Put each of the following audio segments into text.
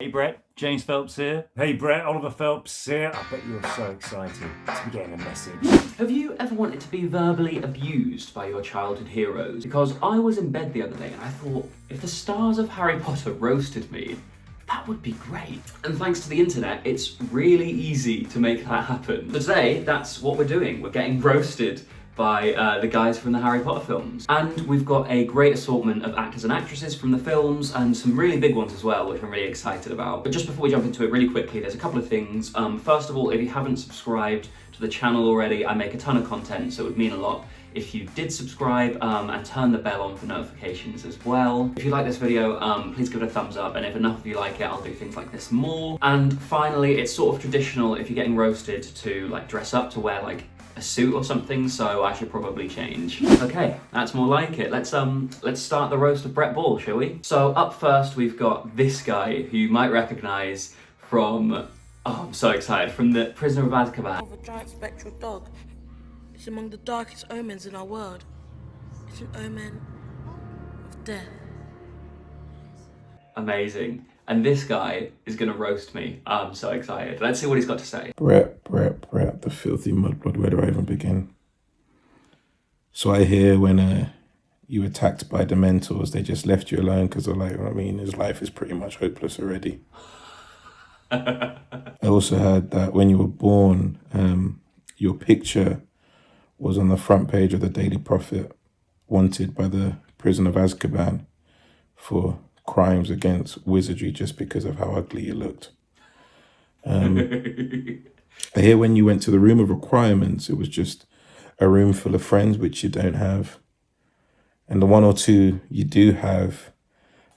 Hey Brett, James Phelps here. Hey Brett, Oliver Phelps here. I bet you're so excited to be getting a message. Have you ever wanted to be verbally abused by your childhood heroes? Because I was in bed the other day and I thought, if the stars of Harry Potter roasted me, that would be great. And thanks to the internet, it's really easy to make that happen. So today, that's what we're doing. We're getting roasted by the guys from the Harry Potter films. And we've got a great assortment of actors and actresses from the films and some really big ones as well, which I'm really excited about. But just before we jump into it really quickly, there's a couple of things. First of all, if you haven't subscribed to the channel already, I make a ton of content, so it would mean a lot if you did subscribe and turn the bell on for notifications as well. If you like this video, please give it a thumbs up, and if enough of you like it, I'll do things like this more. And finally, it's sort of traditional if you're getting roasted to like dress up, to wear like a suit or something, so I should probably change. Okay, that's more like it. Let's start the roast of Bret Ball, shall we? So up first, we've got this guy who you might recognise from, oh, I'm so excited, from the Prisoner of Azkaban. Of a giant spectral dog. It's among the darkest omens in our world. It's an omen of death. Amazing. And this guy is gonna roast me. I'm so excited. Let's see what he's got to say. Bret, the filthy mudblood, where do I even begin? So I hear when you were attacked by Dementors, they just left you alone because they're like, I mean, his life is pretty much hopeless already. I also heard that when you were born, your picture was on the front page of the Daily Prophet, wanted by the prison of Azkaban for crimes against wizardry just because of how ugly you looked. I hear when you went to the room of requirements, it was just a room full of friends, which you don't have. And the one or two you do have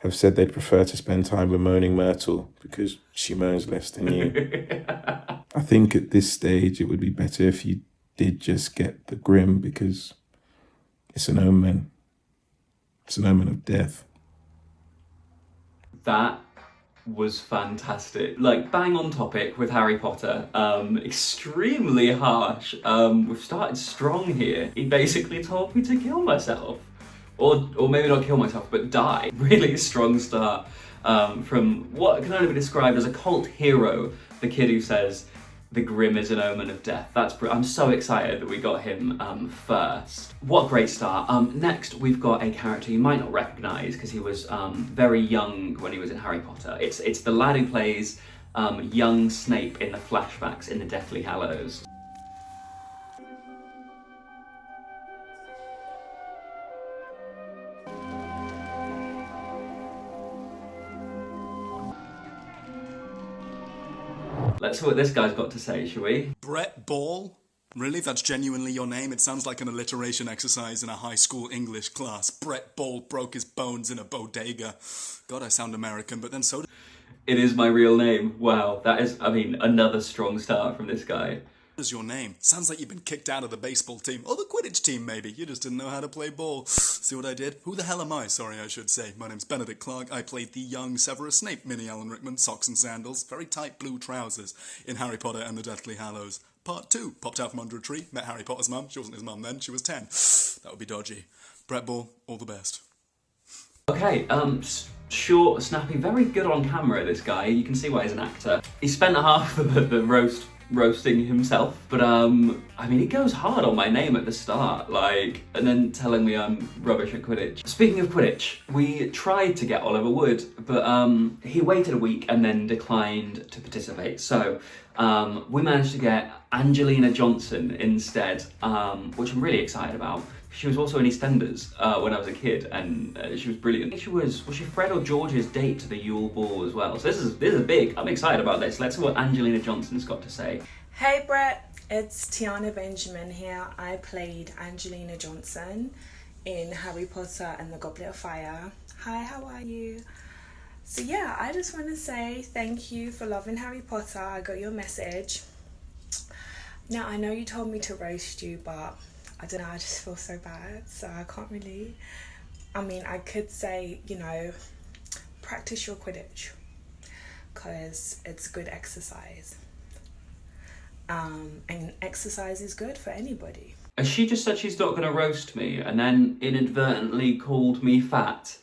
said they'd prefer to spend time with Moaning Myrtle because she moans less than you. I think at this stage, it would be better if you did just get the Grim because it's an omen. It's an omen of death. That was fantastic. Like, bang on topic with Harry Potter. Extremely harsh. We've started strong here. He basically told me to kill myself. Or maybe not kill myself, but die. Really strong start from what can only be described as a cult hero, the kid who says, the Grim is an omen of death. I'm so excited that we got him first. What a great start. Next, we've got a character you might not recognise because he was very young when he was in Harry Potter. It's the lad who plays young Snape in the flashbacks in the Deathly Hallows. Let's see what this guy's got to say, shall we? Bret Ball? Really? That's genuinely your name? It sounds like an alliteration exercise in a high school English class. Bret Ball broke his bones in a bodega. God, I sound American, but then so It is my real name. Wow, that is, I mean, another strong start from this guy. does your name. Sounds like you've been kicked out of the baseball team. Or the Quidditch team, maybe. You just didn't know how to play ball. See what I did? Who the hell am I? Sorry, I should say. My name's Benedict Clark. I played the young Severus Snape, mini Alan Rickman, socks and sandals, very tight blue trousers in Harry Potter and the Deathly Hallows. Part 2. Popped out from under a tree, met Harry Potter's mum. She wasn't his mum then, she was 10. That would be dodgy. Bret Ball, all the best. Okay, short, snappy, very good on camera, this guy. You can see why he's an actor. He spent half of the roasting himself, but I mean, he goes hard on my name at the start, like, and then telling me I'm rubbish at Quidditch. Speaking of Quidditch, we tried to get Oliver Wood, but he waited a week and then declined to participate. So we managed to get Angelina Johnson instead, which I'm really excited about. She was also in EastEnders when I was a kid, and she was brilliant. Was she Fred or George's date to the Yule Ball as well? So this is big. I'm excited about this. Let's see what Angelina Johnson's got to say. Hey Brett, it's Tiana Benjamin here. I played Angelina Johnson in Harry Potter and the Goblet of Fire. Hi, how are you? So yeah, I just want to say thank you for loving Harry Potter. I got your message. Now, I know you told me to roast you, but I don't know, I just feel so bad, so I can't really. I mean, I could say, you know, practice your Quidditch, because it's good exercise. And exercise is good for anybody. She just said she's not going to roast me, and then inadvertently called me fat.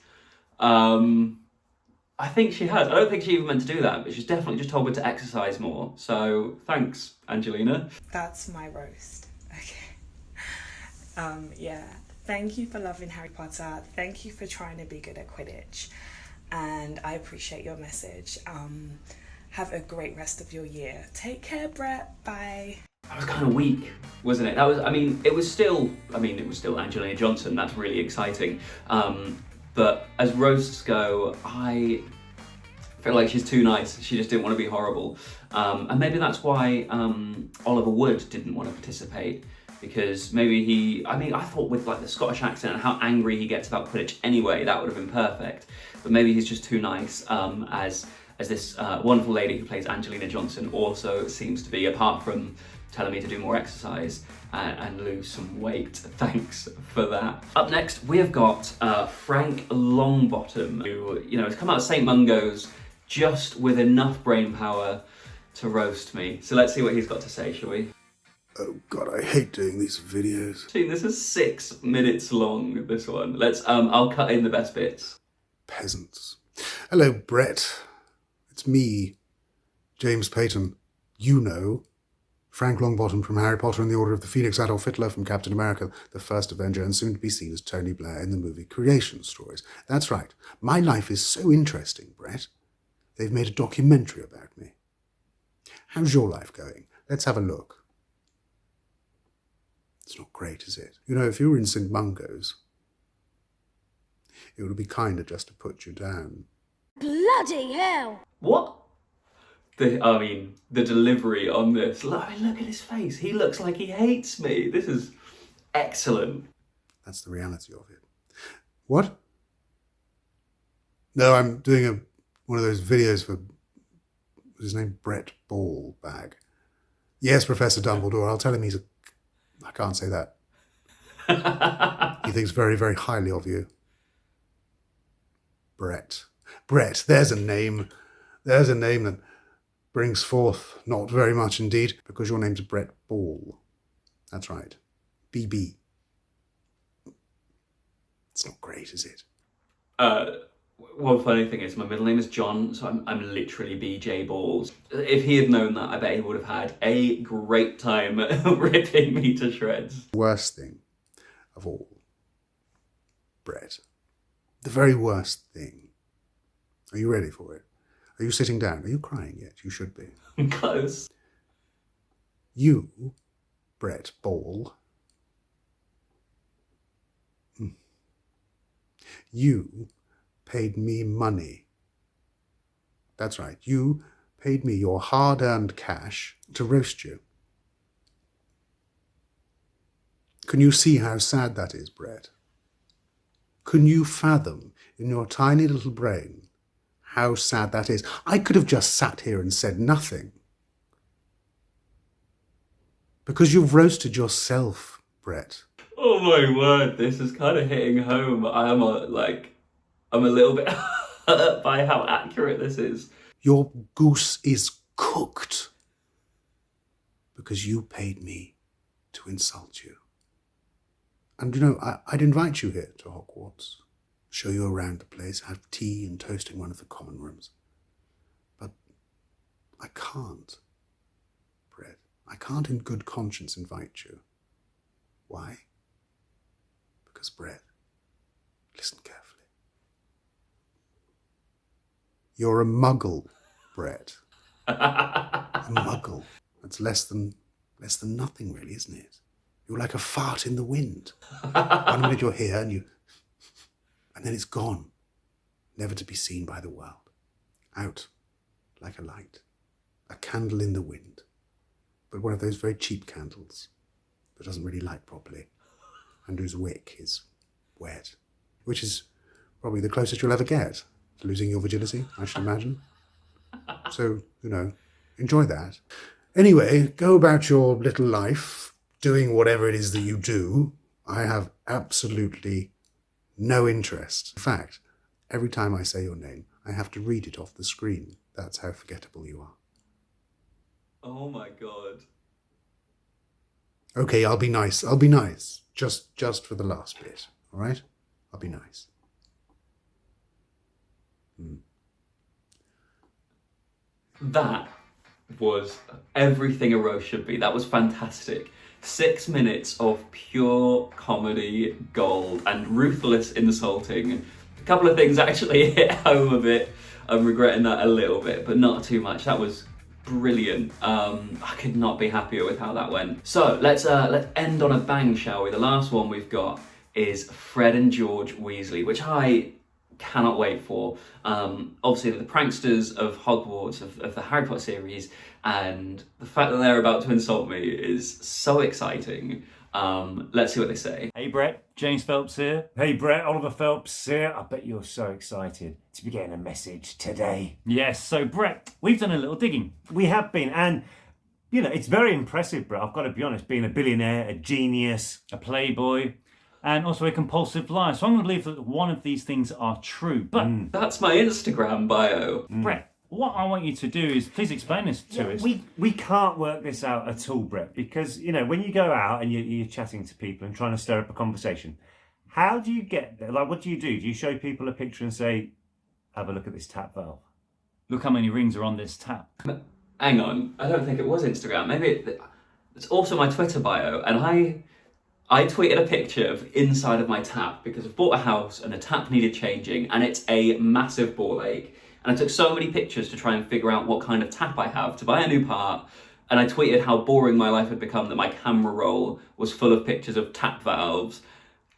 I think she has. I don't think she even meant to do that, but she's definitely just told me to exercise more. So thanks, Angelina. That's my roast. Okay. Yeah. Thank you for loving Harry Potter. Thank you for trying to be good at Quidditch. And I appreciate your message. Have a great rest of your year. Take care, Bret. Bye. That was kind of weak, wasn't it? That was, it was still Angelina Johnson. That's really exciting. But as roasts go, I feel like she's too nice. She just didn't want to be horrible. And maybe that's why Oliver Wood didn't want to participate, because maybe I thought with like the Scottish accent and how angry he gets about Quidditch anyway, that would have been perfect. But maybe he's just too nice, as this wonderful lady who plays Angelina Johnson also seems to be, apart from telling me to do more exercise and lose some weight. Thanks for that. Up next, we have got Frank Longbottom, who, has come out of St. Mungo's just with enough brain power to roast me. So let's see what he's got to say, shall we? Oh God, I hate doing these videos. This is 6 minutes long, this one. I'll cut in the best bits. Peasants. Hello, Bret. It's me, James Payton. You know, Frank Longbottom from Harry Potter and the Order of the Phoenix, Adolf Hitler from Captain America, the First Avenger, and soon to be seen as Tony Blair in the movie Creation Stories. That's right. My life is so interesting, Bret. They've made a documentary about me. How's your life going? Let's have a look. It's not great, is it? If you were in St. Mungo's, it would be kinder just to put you down. Bloody hell! What? The delivery on this. Look at his face. He looks like he hates me. This is excellent. That's the reality of it. What? No, I'm doing one of those videos for, what's his name? Bret Ball bag. Yes, Professor Dumbledore. I'll tell him I can't say that. He thinks very, very highly of you. Bret. Bret, there's a name. There's a name that brings forth not very much indeed, because your name's Bret Ball. That's right. BB. It's not great, is it? One funny thing is my middle name is John, so I'm literally BJ Balls. If he had known that, I bet he would have had a great time ripping me to shreds. Worst thing of all, Bret. The very worst thing. Are you ready for it? Are you sitting down? Are you crying yet? You should be. Close. You, Bret Ball, you paid me money. That's right. You paid me your hard-earned cash to roast you. Can you see how sad that is, Bret? Can you fathom in your tiny little brain how sad that is? I could have just sat here and said nothing. Because you've roasted yourself, Bret. Oh my word, this is kind of hitting home. I'm a little bit hurt by how accurate this is. Your goose is cooked because you paid me to insult you. And I'd invite you here to Hogwarts, show you around the place, have tea and toast in one of the common rooms. But I can't, Bret. I can't in good conscience invite you. Why? Because, Bret, listen carefully. You're a muggle, Bret. A muggle. That's less than nothing, really, isn't it? You're like a fart in the wind. 1 minute you're here and then it's gone, never to be seen by the world. Out like a light, a candle in the wind, but one of those very cheap candles that doesn't really light properly and whose wick is wet, which is probably the closest you'll ever get to losing your virginity, I should imagine. So, enjoy that. Anyway, go about your little life, doing whatever it is that you do. I have absolutely no interest. In fact, every time I say your name, I have to read it off the screen. That's how forgettable you are. Oh my God. Okay, I'll be nice. Just for the last bit, all right? I'll be nice. That was everything a roast should be. That was fantastic. 6 minutes of pure comedy gold and ruthless insulting. A couple of things actually hit home a bit. I'm regretting that a little bit, but not too much. That was brilliant. I could not be happier with how that went. So let's end on a bang, shall we? The last one we've got is Fred and George Weasley, which I cannot wait for. Obviously the pranksters of Hogwarts, of the Harry Potter series, and the fact that they're about to insult me is so exciting. Let's see what they say. Hey Bret, James Phelps here. Hey Bret, Oliver Phelps here. I bet you're so excited to be getting a message today. Yes, so Bret, we've done a little digging. We have been, and you know, it's very impressive, Bret. I've got to be honest, being a billionaire, a genius, a playboy, and also a compulsive liar. So I'm going to believe that one of these things are true. But That's my Instagram bio. Bret, what I want you to do is please explain this to us. We can't work this out at all, Bret, because you know when you go out and you're chatting to people and trying to stir up a conversation, how do you get there? Like, what do? Do you show people a picture and say, "Have a look at this tap valve. Look how many rings are on this tap." Hang on, I don't think it was Instagram. Maybe it's also my Twitter bio, and I tweeted a picture of inside of my tap because I've bought a house and the tap needed changing, and it's a massive ball ache. And I took so many pictures to try and figure out what kind of tap I have to buy a new part. And I tweeted how boring my life had become, that my camera roll was full of pictures of tap valves.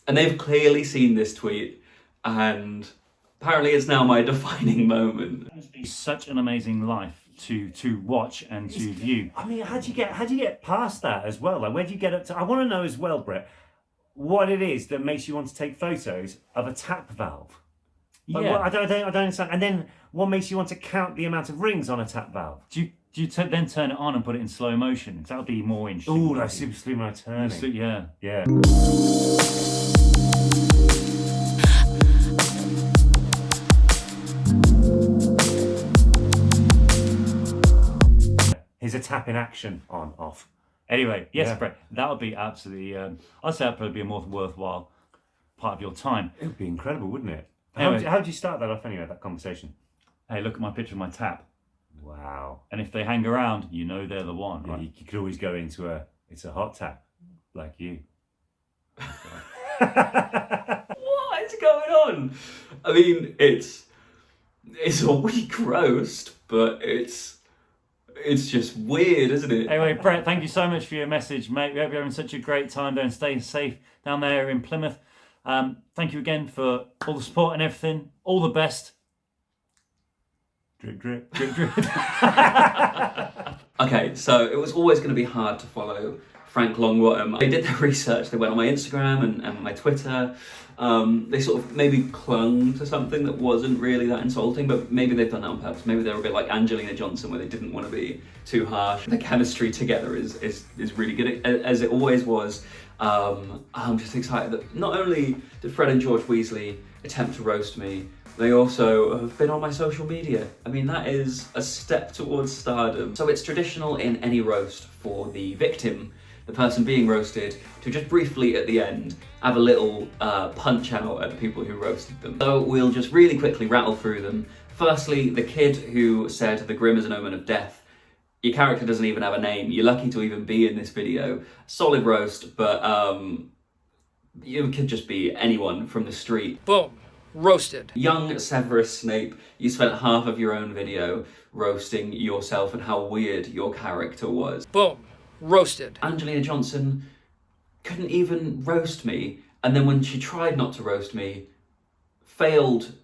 And they've clearly seen this tweet, and apparently it's now my defining moment. It's such an amazing life to watch and to view. I mean, how do you get past that as well? Like, where do you get up to? I want to know as well, Bret, what it is that makes you want to take photos of a tap valve. Like, Yeah. I don't understand. And then what makes you want to count the amount of rings on a tap valve? Do you then turn it on and put it in slow motion? That would be more interesting. Ooh, like super slow mo turning. Yeah. Yeah. Here's a tap in action on, off. Anyway, yes, Yeah. Bret, that would be absolutely, I'd say that'd probably be a more worthwhile part of your time. It would be incredible, wouldn't it? Anyway. How do you start that off anyway, that conversation? Hey, look at my picture of my tap. Wow. And if they hang around, you know they're the one, Yeah, right? you could always go into it's a hot tap, like you. What is going on? I mean, it's a weak roast, but it's just weird, isn't it? Anyway, Bret, thank you so much for your message, mate. We hope you're having such a great time there and staying safe down there in Plymouth. Thank you again for all the support and everything. All the best. Drip, drip. Drip, drip. Okay, so it was always going to be hard to follow Frank Longbottom. They did their research. They went on my Instagram and my Twitter. They sort of maybe clung to something that wasn't really that insulting, but maybe they've done that on purpose. Maybe they were a bit like Angelina Johnson, where they didn't want to be too harsh. The chemistry together is really good, as it always was. I'm just excited that not only did Fred and George Weasley attempt to roast me, they also have been on my social media. I mean, that is a step towards stardom. So it's traditional in any roast for the victim, the person being roasted, to just briefly at the end have a little punch out at the people who roasted them. So we'll just really quickly rattle through them. Firstly, the kid who said the grim is an omen of death. Your character doesn't even have a name. You're lucky to even be in this video. Solid roast, but you could just be anyone from the street. Boom. Roasted. Young Severus Snape, you spent half of your own video roasting yourself and how weird your character was. Boom. Roasted. Angelina Johnson couldn't even roast me, and then when she tried not to roast me, failed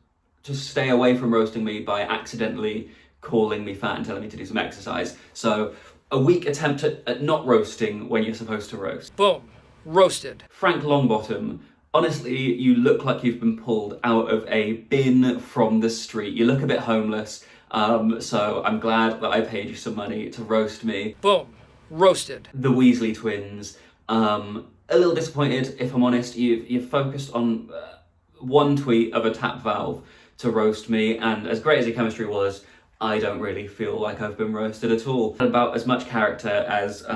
to stay away from roasting me by accidentally calling me fat and telling me to do some exercise. So a weak attempt at not roasting when you're supposed to roast. Boom. Roasted. Frank Longbottom, honestly, you look like you've been pulled out of a bin from the street. You look a bit homeless, so I'm glad that I paid you some money to roast me. Boom. Roasted. The Weasley twins, a little disappointed, if I'm honest. You've focused on one tweet of a tap valve to roast me, and as great as your chemistry was, I don't really feel like I've been roasted at all. About as much character as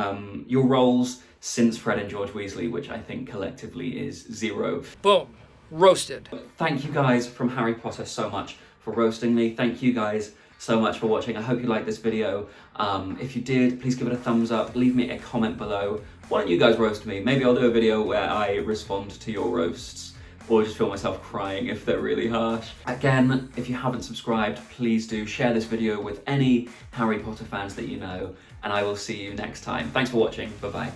your roles since Fred and George Weasley, which I think collectively is 0. Boom. Roasted. Thank you guys from Harry Potter so much for roasting me. Thank you guys so much for watching. I hope you liked this video. If you did, please give it a thumbs up, leave me a comment below. Why don't you guys roast me? Maybe I'll do a video where I respond to your roasts, or just feel myself crying if they're really harsh. Again, if you haven't subscribed, please do share this video with any Harry Potter fans that you know, and I will see you next time. Thanks for watching, bye-bye.